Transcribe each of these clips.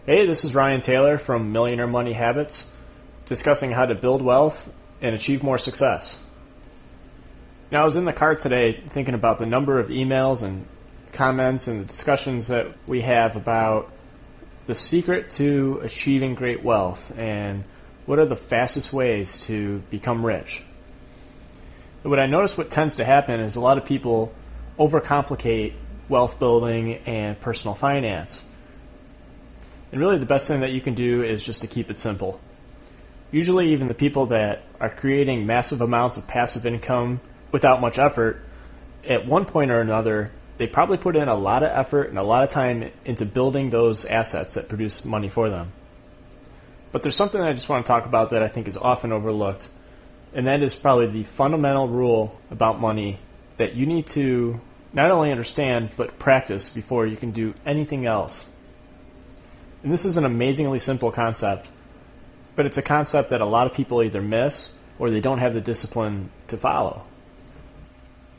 Hey, this is Ryan Taylor from Millionaire Money Habits, discussing how to build wealth and achieve more success. Now, I was in the car today thinking about the number of emails and comments and the discussions that we have about the secret to achieving great wealth and what are the fastest ways to become rich. But what I notice what tends to happen is a lot of people overcomplicate wealth building and personal finance. And really the best thing that you can do is just to keep it simple. Usually even the people that are creating massive amounts of passive income without much effort, at one point or another, they probably put in a lot of effort and a lot of time into building those assets that produce money for them. But there's something I just want to talk about that I think is often overlooked, and that is probably the fundamental rule about money that you need to not only understand but practice before you can do anything else. And this is an amazingly simple concept, but it's a concept that a lot of people either miss or they don't have the discipline to follow.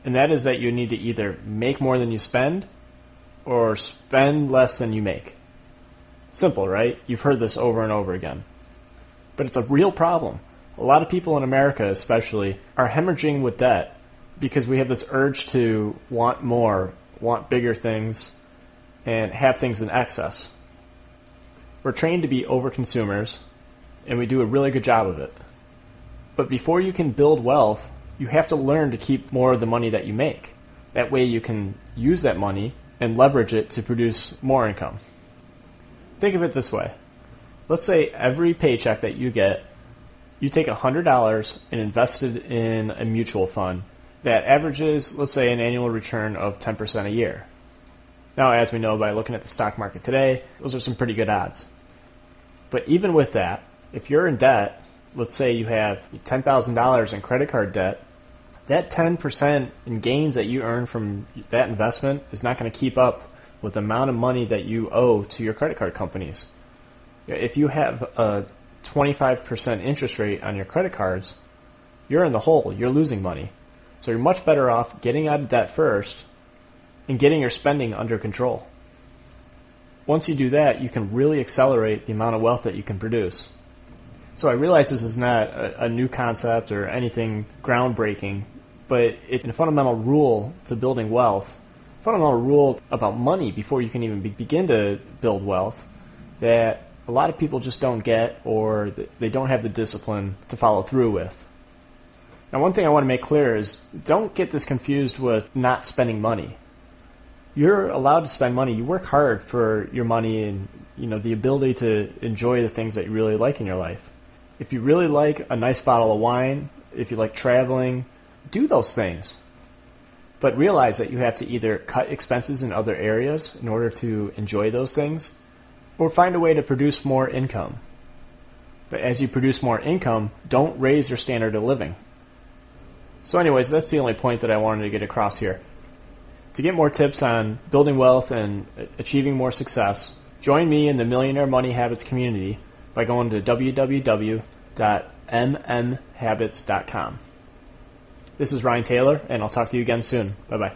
And that is that you need to either make more than you spend or spend less than you make. Simple, right? You've heard this over and over again. But it's a real problem. A lot of people in America especially are hemorrhaging with debt because we have this urge to want more, want bigger things, and have things in excess. We're trained to be overconsumers, and we do a really good job of it. But before you can build wealth, you have to learn to keep more of the money that you make. That way you can use that money and leverage it to produce more income. Think of it this way. Let's say every paycheck that you get, you take $100 and invest it in a mutual fund that averages, let's say, an annual return of 10% a year. Now, as we know by looking at the stock market today, those are some pretty good odds. But even with that, if you're in debt, let's say you have $10,000 in credit card debt, that 10% in gains that you earn from that investment is not going to keep up with the amount of money that you owe to your credit card companies. If you have a 25% interest rate on your credit cards, you're in the hole. You're losing money. So you're much better off getting out of debt first and getting your spending under control. Once you do that, you can really accelerate the amount of wealth that you can produce. So I realize this is not a new concept or anything groundbreaking, but it's a fundamental rule to building wealth, a fundamental rule about money before you can even begin to build wealth that a lot of people just don't get or they don't have the discipline to follow through with. Now, one thing I want to make clear is don't get this confused with not spending money. You're allowed to spend money. You work hard for your money and the ability to enjoy the things that you really like in your life. If you really like a nice bottle of wine, if you like traveling, do those things. But realize that you have to either cut expenses in other areas in order to enjoy those things, or find a way to produce more income. But as you produce more income, don't raise your standard of living. So anyways, that's the only point that I wanted to get across here. To get more tips on building wealth and achieving more success, join me in the Millionaire Money Habits community by going to www.mmhabits.com. This is Ryan Taylor, and I'll talk to you again soon. Bye-bye.